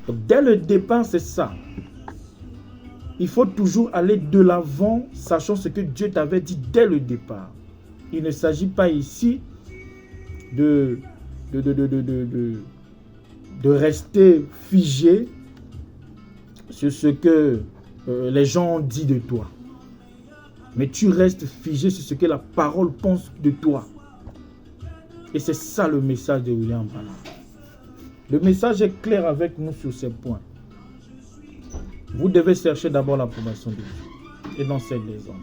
Donc, dès le départ, c'est ça. Il faut toujours aller de l'avant, sachant ce que Dieu t'avait dit dès le départ. Il ne s'agit pas ici de rester figé sur ce que les gens ont dit de toi. Mais tu restes figé sur ce que la parole pense de toi. Et c'est ça le message de William Branham. Le message est clair avec nous sur ces points. Vous devez chercher d'abord l'approbation de Dieu et non celle des hommes.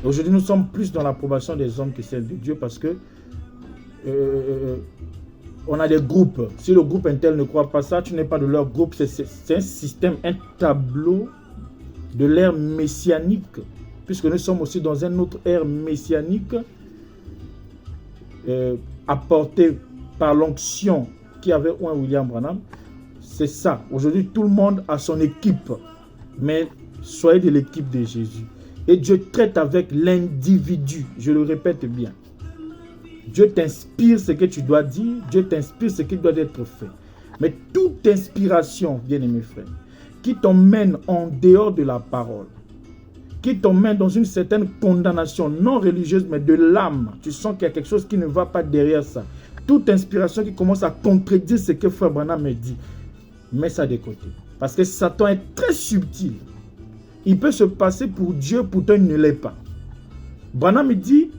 Aujourd'hui, nous sommes plus dans l'approbation des hommes que celle de Dieu parce que on a des groupes. Si le groupe Intel ne croit pas ça, tu n'es pas de leur groupe. C'est un système, un tableau de l'ère messianique, puisque nous sommes aussi dans une autre ère messianique apportée par l'onction qui avait un William Branham. C'est ça. Aujourd'hui, tout le monde a son équipe, mais soyez de l'équipe de Jésus. Et Dieu traite avec l'individu. Je le répète bien. Dieu t'inspire ce que tu dois dire. Dieu t'inspire ce qui doit être fait. Mais toute inspiration, bien-aimés frères, qui t'emmène en dehors de la parole, qui t'emmène dans une certaine condamnation non religieuse, mais de l'âme, tu sens qu'il y a quelque chose qui ne va pas derrière ça. Toute inspiration qui commence à contredire ce que Frère Branham me dit, mets ça de côté. Parce que Satan est très subtil. Il peut se passer pour Dieu, pourtant il ne l'est pas. Branham dit,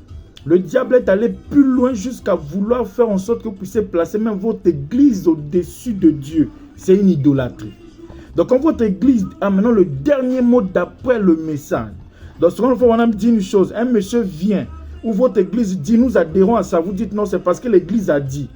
le diable est allé plus loin jusqu'à vouloir faire en sorte que vous puissiez placer même votre église au-dessus de Dieu. C'est une idolâtrie. Donc quand votre église a maintenant le dernier mot d'après le message, donc souvent Branham dit une chose, un monsieur vient, ou votre église dit nous adhérons à ça, vous dites non, c'est parce que l'église a dit.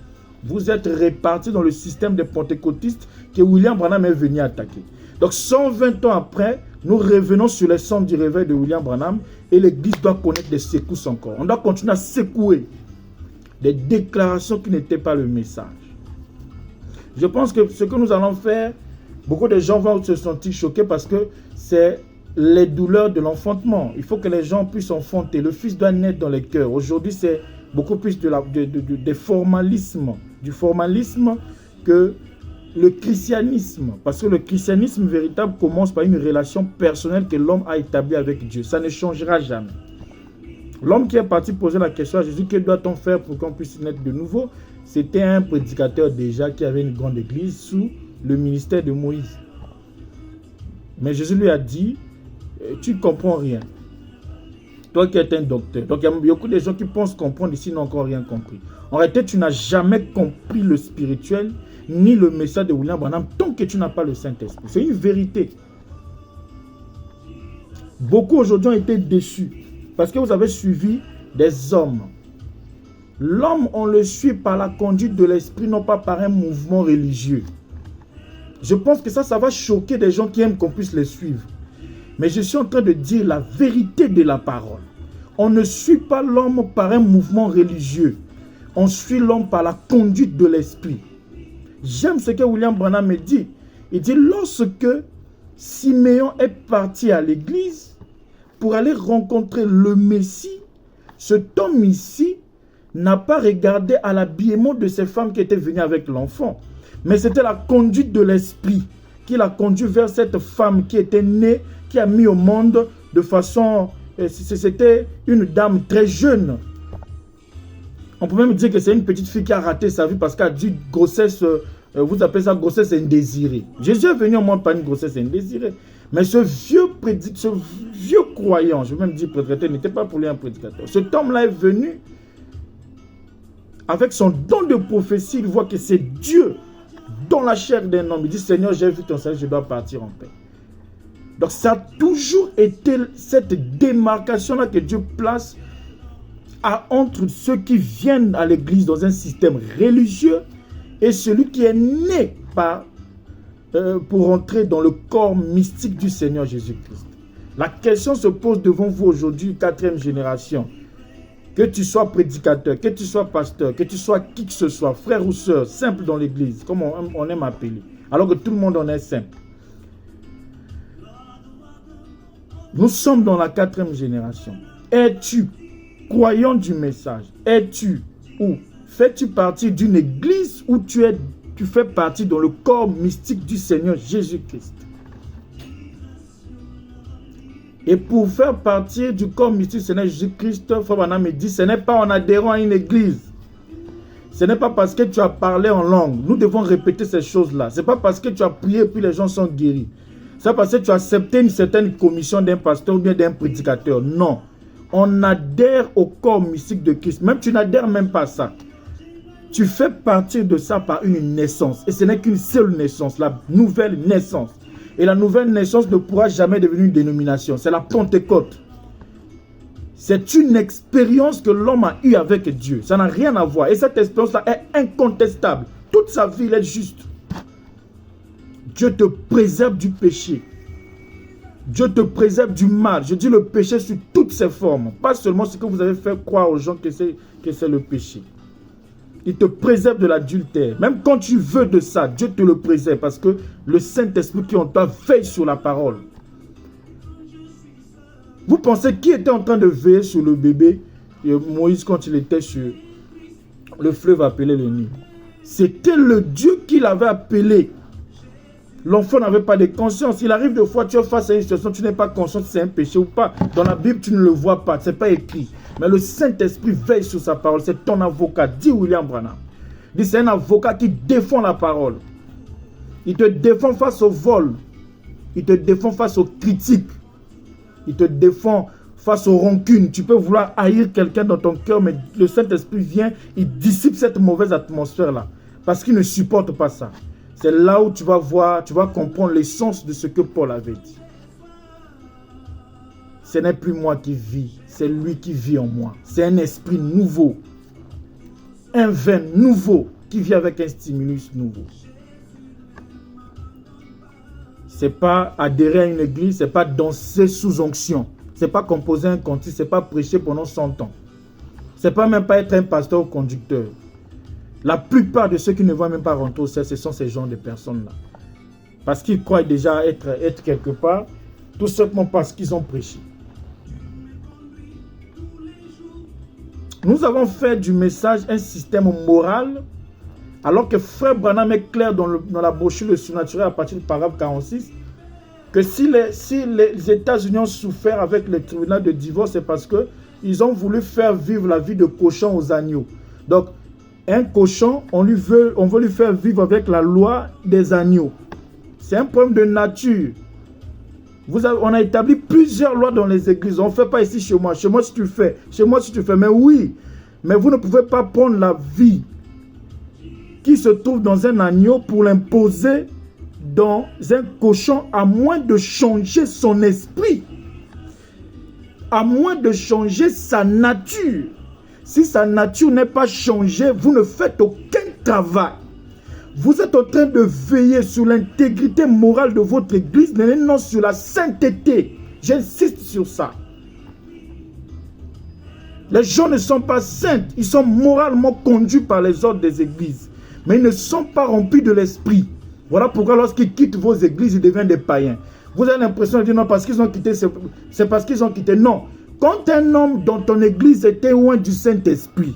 Vous êtes répartis dans le système des pentecôtistes que William Branham est venu attaquer. Donc 120 ans après, nous revenons sur les cendres du réveil de William Branham et l'église doit connaître des secousses encore. On doit continuer à secouer des déclarations qui n'étaient pas le message. Je pense que ce que nous allons faire, beaucoup de gens vont se sentir choqués parce que c'est les douleurs de l'enfantement. Il faut que les gens puissent enfanter. Le fils doit naître dans les cœurs. Aujourd'hui, c'est beaucoup plus des formalismes, du formalisme que le christianisme. Parce que le christianisme véritable commence par une relation personnelle que l'homme a établie avec Dieu. Ça ne changera jamais. L'homme qui est parti poser la question à Jésus, que doit-on faire pour qu'on puisse naître de nouveau? C'était un prédicateur déjà qui avait une grande église sous le ministère de Moïse. Mais Jésus lui a dit, tu ne comprends rien. Toi qui es un docteur. Donc il y a beaucoup de gens qui pensent comprendre ici, n'ont encore rien compris. En réalité, tu n'as jamais compris le spirituel, ni le message de William Branham, tant que tu n'as pas le Saint-Esprit. C'est une vérité. Beaucoup aujourd'hui ont été déçus, parce que vous avez suivi des hommes. L'homme, on le suit par la conduite de l'esprit, non pas par un mouvement religieux. Je pense que ça va choquer des gens qui aiment qu'on puisse les suivre. Mais je suis en train de dire la vérité de la parole. On ne suit pas l'homme par un mouvement religieux. On suit l'homme par la conduite de l'esprit. J'aime ce que William Branham me dit. Il dit, lorsque Siméon est parti à l'église pour aller rencontrer le Messie, cet homme ici n'a pas regardé à l'habillement de ces femmes qui étaient venues avec l'enfant. Mais c'était la conduite de l'esprit qui l'a conduit vers cette femme qui était née, qui a mis au monde de façon... C'était une dame très jeune. On peut même dire que c'est une petite fille qui a raté sa vie parce qu'elle a dit grossesse, vous appelez ça grossesse indésirée. Jésus est venu au monde par une grossesse indésirée. Mais ce vieux croyant, je vais même dire prédicateur, n'était pas pour lui un prédicateur. Cet homme-là est venu avec son don de prophétie. Il voit que c'est Dieu dans la chair d'un homme. Il dit, Seigneur, j'ai vu ton salut, je dois partir en paix. Donc ça a toujours été cette démarcation-là que Dieu place entre ceux qui viennent à l'église dans un système religieux et celui qui est né pour entrer dans le corps mystique du Seigneur Jésus-Christ. La question se pose devant vous aujourd'hui, 4e génération. Que tu sois prédicateur, que tu sois pasteur, que tu sois qui que ce soit, frère ou sœur, simple dans l'église, comme on aime appeler, alors que tout le monde en est simple. Nous sommes dans la 4e génération. Es-tu croyant du message? Es-tu ou fais-tu partie d'une église où tu tu fais partie dans le corps mystique du Seigneur Jésus-Christ. Et pour faire partie du corps mystique du Seigneur Jésus-Christ, Frère Branham me dit, ce n'est pas en adhérant à une église. Ce n'est pas parce que tu as parlé en langue. Nous devons répéter ces choses-là. Ce n'est pas parce que tu as prié et puis les gens sont guéris. C'est parce que tu as accepté une certaine commission d'un pasteur ou bien d'un prédicateur. Non. On adhère au corps mystique de Christ. Même tu n'adhères même pas à ça. Tu fais partie de ça par une naissance. Et ce n'est qu'une seule naissance, la nouvelle naissance. Et la nouvelle naissance ne pourra jamais devenir une dénomination. C'est la Pentecôte. C'est une expérience que l'homme a eue avec Dieu. Ça n'a rien à voir. Et cette expérience-là est incontestable. Toute sa vie, elle est juste. Dieu te préserve du péché. Dieu te préserve du mal. Je dis le péché sous toutes ses formes. Pas seulement ce que vous avez fait croire aux gens que c'est le péché. Il te préserve de l'adultère. Même quand tu veux de ça, Dieu te le préserve parce que le Saint-Esprit qui est en toi veille sur la parole. Vous pensez qui était en train de veiller sur le bébé Moïse quand il était sur le fleuve appelé le Nil? C'était le Dieu qui l'avait appelé. L'enfant n'avait pas de conscience. Il arrive des fois, tu es face à une situation, tu n'es pas conscient si c'est un péché ou pas. Dans la Bible, tu ne le vois pas, ce n'est pas écrit. Mais le Saint-Esprit veille sur sa parole. C'est ton avocat, dit William Branham. Dit c'est un avocat qui défend la parole. Il te défend face au vol. Il te défend face aux critiques. Il te défend face aux rancunes. Tu peux vouloir haïr quelqu'un dans ton cœur, mais le Saint-Esprit vient, il dissipe cette mauvaise atmosphère-là. Parce qu'il ne supporte pas ça. C'est là où tu vas voir, tu vas comprendre l'essence de ce que Paul avait dit. Ce n'est plus moi qui vis, c'est lui qui vit en moi. C'est un esprit nouveau. Un vin nouveau qui vit avec un stimulus nouveau. Ce n'est pas adhérer à une église, ce n'est pas danser sous onction. Ce n'est pas composer un cantique, ce n'est pas prêcher pendant 100 ans. Ce n'est pas même pas être un pasteur ou conducteur. La plupart de ceux qui ne vont même pas rentrer au ciel, ce sont ces genres de personnes-là. Parce qu'ils croient déjà être quelque part, tout simplement parce qu'ils ont prêché. Nous avons fait du message un système moral, alors que Frère Branham est clair dans la brochure Le Surnaturel à partir du paragraphe 46, que si les États-Unis ont souffert avec le tribunal de divorce, c'est parce qu'ils ont voulu faire vivre la vie de cochon aux agneaux. Donc, un cochon, on veut lui faire vivre avec la loi des agneaux. C'est un problème de nature. On a établi plusieurs lois dans les églises. On ne fait pas ici chez moi. Chez moi, si tu fais. Chez moi, si tu fais. Mais oui. Mais vous ne pouvez pas prendre la vie qui se trouve dans un agneau pour l'imposer dans un cochon, à moins de changer son esprit. À moins de changer sa nature. Si sa nature n'est pas changée, vous ne faites aucun travail. Vous êtes en train de veiller sur l'intégrité morale de votre église, mais non sur la sainteté. J'insiste sur ça. Les gens ne sont pas saints, ils sont moralement conduits par les ordres des églises. Mais ils ne sont pas remplis de l'esprit. Voilà pourquoi lorsqu'ils quittent vos églises, ils deviennent des païens. Vous avez l'impression de dire non, parce qu'ils ont quitté, c'est parce qu'ils ont quitté. Non. Quand un homme dans ton église est loin du Saint-Esprit,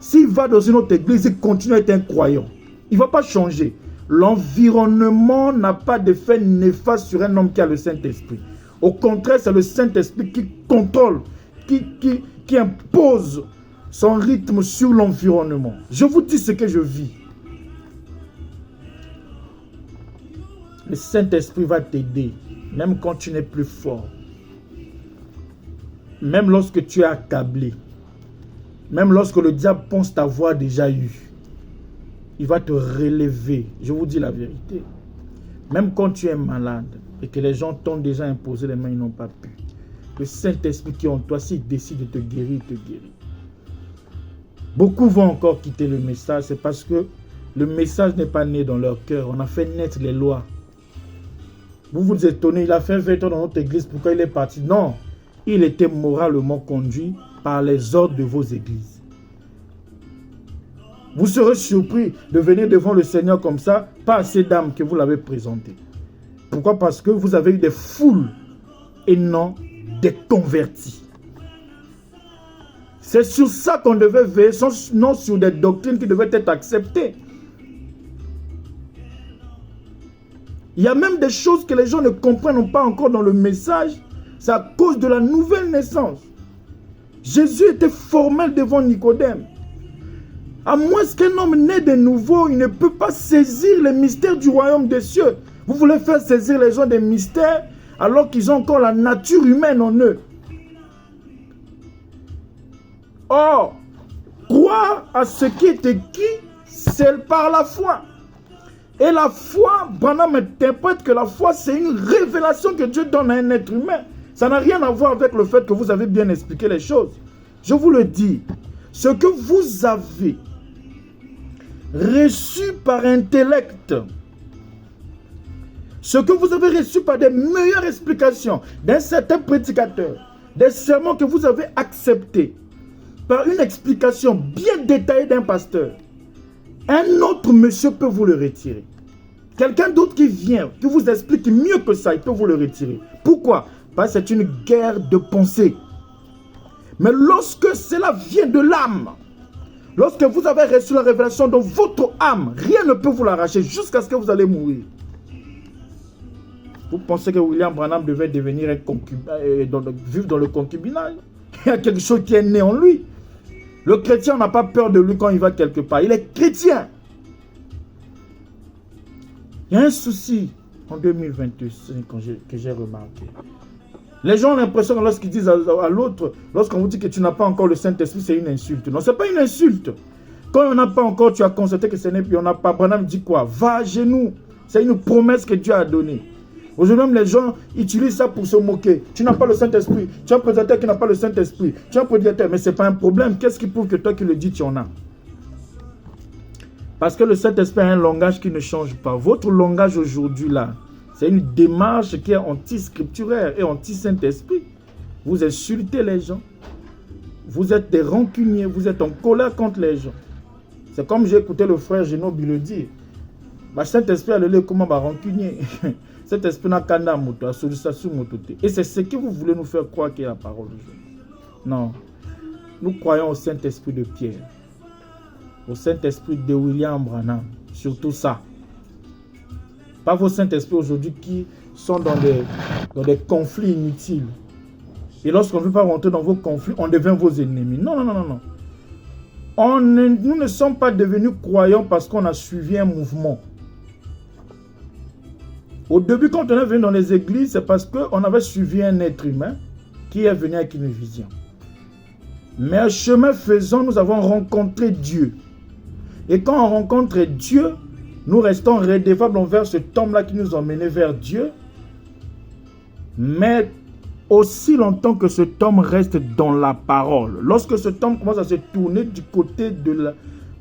s'il va dans une autre église, il continue à être un croyant. Il ne va pas changer. L'environnement n'a pas d'effet néfaste sur un homme qui a le Saint-Esprit. Au contraire, c'est le Saint-Esprit qui contrôle, qui impose son rythme sur l'environnement. Je vous dis ce que je vis. Le Saint-Esprit va t'aider, même quand tu n'es plus fort. Même lorsque tu es accablé, même lorsque le diable pense t'avoir déjà eu, il va te relever. Je vous dis la vérité. Même quand tu es malade et que les gens t'ont déjà imposé les mains, ils n'ont pas pu. Le Saint-Esprit qui est en toi, s'il décide de te guérir, il te guérit. Beaucoup vont encore quitter le message, c'est parce que le message n'est pas né dans leur cœur. On a fait naître les lois. Vous vous étonnez, il a fait 20 ans dans notre église, pourquoi il est parti? Non. Il était moralement conduit par les ordres de vos églises. Vous serez surpris de venir devant le Seigneur comme ça, pas assez d'âmes que vous l'avez présenté. Pourquoi? Parce que vous avez eu des foules et non des convertis. C'est sur ça qu'on devait veiller, non sur des doctrines qui devaient être acceptées. Il y a même des choses que les gens ne comprennent pas encore dans le message. C'est à cause de la nouvelle naissance. Jésus était formel devant Nicodème. À moins qu'un homme né de nouveau, il ne peut pas saisir les mystères du royaume des cieux. Vous voulez faire saisir les gens des mystères alors qu'ils ont encore la nature humaine en eux. Or, croire à ce qui est écrit, c'est par la foi. Et la foi, Branham interprète que la foi, c'est une révélation que Dieu donne à un être humain. Ça n'a rien à voir avec le fait que vous avez bien expliqué les choses. Je vous le dis, ce que vous avez reçu par intellect, ce que vous avez reçu par des meilleures explications d'un certain prédicateur, des sermons que vous avez acceptés, par une explication bien détaillée d'un pasteur, un autre monsieur peut vous le retirer. Quelqu'un d'autre qui vient, qui vous explique mieux que ça, il peut vous le retirer. Pourquoi? Parce que c'est une guerre de pensée. Mais lorsque cela vient de l'âme, lorsque vous avez reçu la révélation dans votre âme, rien ne peut vous l'arracher jusqu'à ce que vous allez mourir. Vous pensez que William Branham devait devenir un concubin, vivre dans le concubinage? Il y a quelque chose qui est né en lui. Le chrétien n'a pas peur de lui quand il va quelque part. Il est chrétien. Il y a un souci en 2025 que j'ai remarqué. Les gens ont l'impression que lorsqu'ils disent à l'autre, lorsqu'on vous dit que tu n'as pas encore le Saint-Esprit, c'est une insulte. Non, ce n'est pas une insulte. Quand on n'a pas encore, tu as constaté que ce n'est plus, on n'a pas. Branham dit quoi? Va à genoux. C'est une promesse que Dieu a donnée. Aujourd'hui même, les gens utilisent ça pour se moquer. Tu n'as pas le Saint-Esprit. Tu as un prédicateur qui n'a pas le Saint-Esprit. Tu as un prédicateur, mais ce n'est pas un problème. Qu'est-ce qui prouve que toi qui le dis, tu en as? Parce que le Saint-Esprit a un langage qui ne change pas. Votre langage aujourd'hui là, c'est une démarche qui est anti-scripturaire et anti-Saint-Esprit. Vous insultez les gens. Vous êtes des rancuniers. Vous êtes en colère contre les gens. C'est comme j'ai écouté le frère Genobi le dire. Saint-Esprit a le comment rancunier. Cet esprit n'a qu'un moto, et c'est ce que vous voulez nous faire croire qu'il y a la parole aujourd'hui. Non. Nous croyons au Saint-Esprit de Pierre, au Saint-Esprit de William Branham, surtout ça. Pas vos Saint-Esprit aujourd'hui qui sont dans des conflits inutiles. Et lorsqu'on ne veut pas rentrer dans vos conflits, on devient vos ennemis. Non, non, non, non, non. Nous ne sommes pas devenus croyants parce qu'on a suivi un mouvement. Au début, quand on est venu dans les églises, c'est parce qu'on avait suivi un être humain qui est venu avec une vision. Mais un chemin faisant, nous avons rencontré Dieu. Et quand on rencontre Dieu, nous restons redevables envers cet homme-là qui nous a emmenés vers Dieu. Mais aussi longtemps que cet homme reste dans la parole. Lorsque cet homme commence à se tourner du côté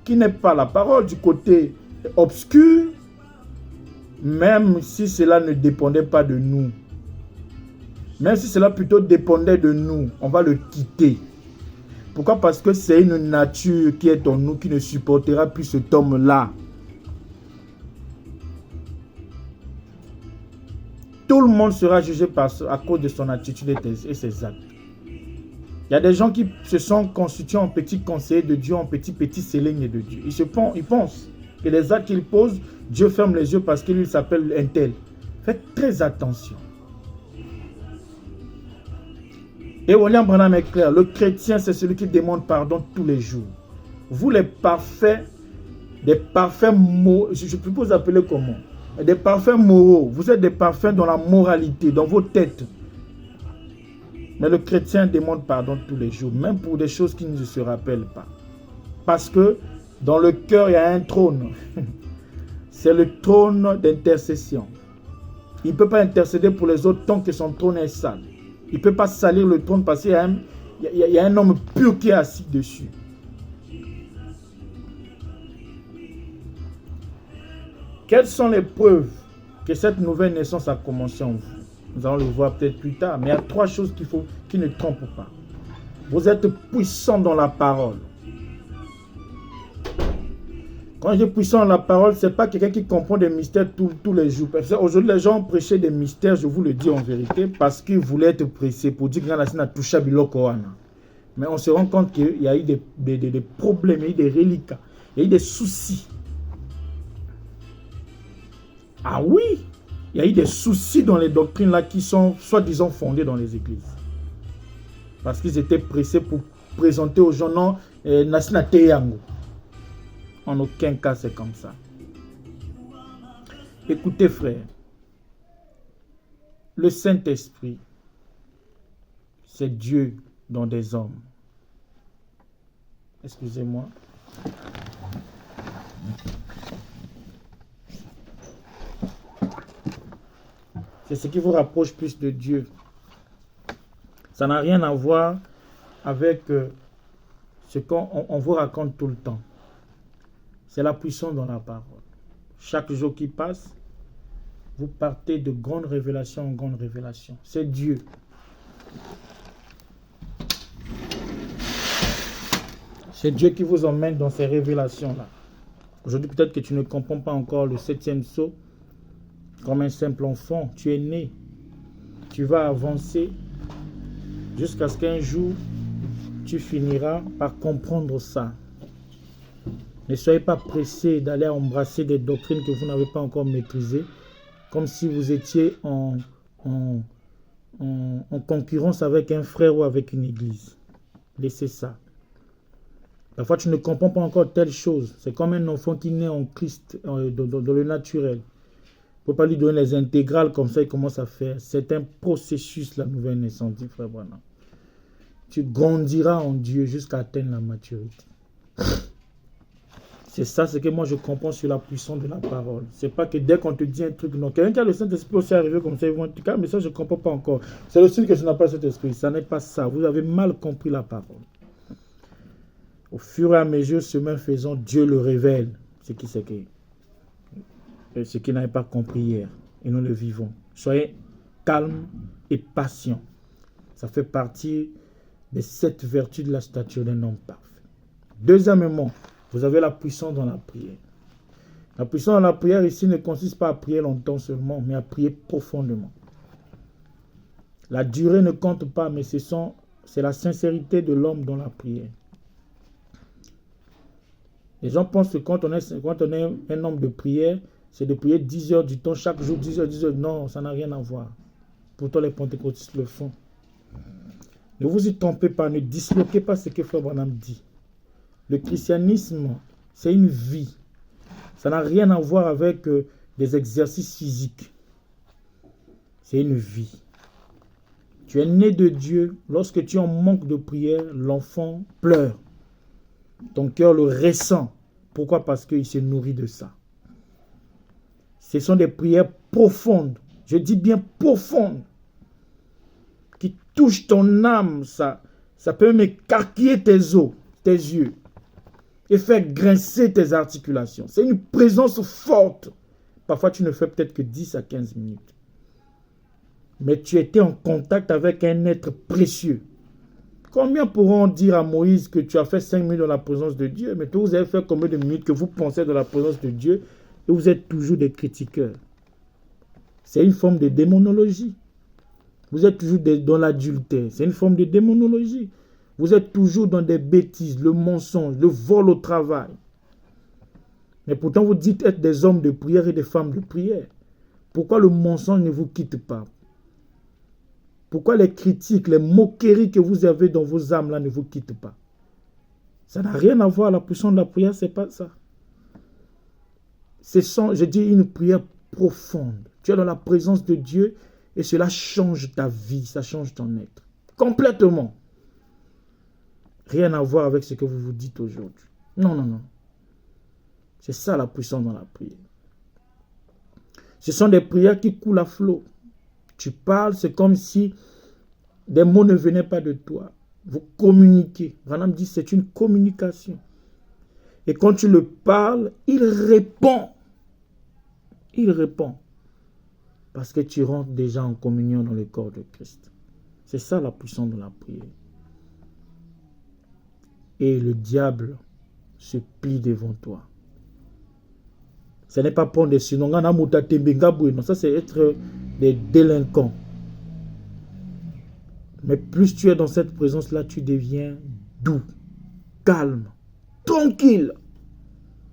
qui n'est pas la parole, du côté obscur, même si cela ne dépendait pas de nous, même si cela plutôt dépendait de nous, on va le quitter. Pourquoi? Parce que c'est une nature qui est en nous qui ne supportera plus cet homme-là. Tout le monde sera jugé à cause de son attitude et ses actes. Il y a des gens qui se sont constitués en petits conseillers de Dieu, en petits séléniers de Dieu. Ils pensent que les actes qu'ils posent, Dieu ferme les yeux parce qu'il s'appelle un tel. Faites très attention. Et William Branham est clair, le chrétien c'est celui qui demande pardon tous les jours. Vous les parfaits, des parfaits mots, je peux vous appeler comment? Des parfaits moraux, vous êtes des parfaits dans la moralité, dans vos têtes. Mais le chrétien demande pardon tous les jours, même pour des choses qui ne se rappellent pas. Parce que dans le cœur, il y a un trône. C'est le trône d'intercession. Il ne peut pas intercéder pour les autres tant que son trône est sale. Il ne peut pas salir le trône parce qu'il y a un homme pur qui est assis dessus. Quelles sont les preuves que cette nouvelle naissance a commencé en vous? Nous allons le voir peut-être plus tard. Mais il y a 3 choses qui ne trompent pas. Vous êtes puissant dans la parole. Quand je dis puissant dans la parole, ce n'est pas quelqu'un qui comprend des mystères tous les jours. Aujourd'hui, les gens ont prêché des mystères, je vous le dis en vérité, parce qu'ils voulaient être pressés pour dire que Grand a touché à Biloko. Mais on se rend compte qu'il y a eu des problèmes, il y a eu des reliquats, il y a eu des soucis. Ah oui, Il y a eu des soucis dans les doctrines là qui sont soi-disant fondées dans les églises. Parce qu'ils étaient pressés pour présenter aux gens, non, Nasina Teyango. En aucun cas, c'est comme ça. Écoutez, frère, le Saint-Esprit, c'est Dieu dans des hommes. Excusez-moi. C'est ce qui vous rapproche plus de Dieu. Ça n'a rien à voir avec ce qu'on vous raconte tout le temps. C'est la puissance dans la parole. Chaque jour qui passe, vous partez de grandes révélations en grandes révélations. C'est Dieu. C'est Dieu qui vous emmène dans ces révélations-là. Aujourd'hui, peut-être que tu ne comprends pas encore le 7e sceau. Comme un simple enfant, tu es né. Tu vas avancer jusqu'à ce qu'un jour, tu finiras par comprendre ça. Ne soyez pas pressés d'aller embrasser des doctrines que vous n'avez pas encore maîtrisées, comme si vous étiez en concurrence avec un frère ou avec une église. Laissez ça. Parfois, tu ne comprends pas encore telle chose. C'est comme un enfant qui naît en Christ, dans le naturel. Il ne faut pas lui donner les intégrales comme ça, il commence à faire. C'est un processus, la nouvelle naissance, dit frère Branham. Tu grandiras en Dieu jusqu'à atteindre la maturité. C'est ça, ce que moi je comprends sur la puissance de la parole. C'est pas que dès qu'on te dit un truc, non. Quelqu'un qui a le Saint-Esprit aussi arrivé comme ça, ils vont dire, mais ça je ne comprends pas encore. C'est le signe que je n'ai pas le Saint-Esprit. Ça n'est pas ça. Vous avez mal compris la parole. Au fur et à mesure, chemin faisant, Dieu le révèle. Ce qui n'avait pas compris hier. Et nous le vivons. Soyez calmes et patients. Ça fait partie des 7 vertus de la stature d'un homme parfait. Deuxièmement, vous avez la puissance dans la prière. La puissance dans la prière ici ne consiste pas à prier longtemps seulement, mais à prier profondément. La durée ne compte pas, mais c'est la sincérité de l'homme dans la prière. Les gens pensent que quand on est un homme de prière, c'est de prier 10 heures du temps, chaque jour, 10 heures, 10 heures. Non, ça n'a rien à voir. Pourtant, les pentecôtistes le font. Ne vous y trompez pas, ne disloquez pas ce que Frère Branham dit. Le christianisme, c'est une vie. Ça n'a rien à voir avec des exercices physiques. C'est une vie. Tu es né de Dieu. Lorsque tu es en manque de prière, l'enfant pleure. Ton cœur le ressent. Pourquoi? Parce qu'il se nourrit de ça. Ce sont des prières profondes. Je dis bien profondes. Qui touchent ton âme. Ça peut même écarquiller tes os, tes yeux. Et faire grincer tes articulations. C'est une présence forte. Parfois, tu ne fais peut-être que 10 à 15 minutes. Mais tu étais en contact avec un être précieux. Combien pourront dire à Moïse que tu as fait 5 minutes dans la présence de Dieu? Mais vous avez fait combien de minutes que vous pensez dans la présence de Dieu et vous êtes toujours des critiqueurs? C'est une forme de démonologie. Vous êtes toujours dans l'adultère. C'est une forme de démonologie. Vous êtes toujours dans des bêtises, le mensonge, le vol au travail. Mais pourtant, vous dites être des hommes de prière et des femmes de prière. Pourquoi le mensonge ne vous quitte pas? Pourquoi les critiques, les moqueries que vous avez dans vos âmes là ne vous quittent pas? Ça n'a rien à voir. La puissance de la prière, c'est pas ça. Je dis une prière profonde. Tu es dans la présence de Dieu et cela change ta vie, ça change ton être. Complètement. Rien à voir avec ce que vous vous dites aujourd'hui. Non, non, non. C'est ça la puissance dans la prière. Ce sont des prières qui coulent à flot. Tu parles, c'est comme si des mots ne venaient pas de toi. Vous communiquez. Branham dit c'est une communication. Et quand tu le parles, il répond. Il répond. Parce que tu rentres déjà en communion dans le corps de Christ. C'est ça la puissance de la prière. Et le diable se plie devant toi. Ce n'est pas prendre des sinon. Non, ça c'est être des délinquants. Mais plus tu es dans cette présence-là, tu deviens doux, calme, tranquille.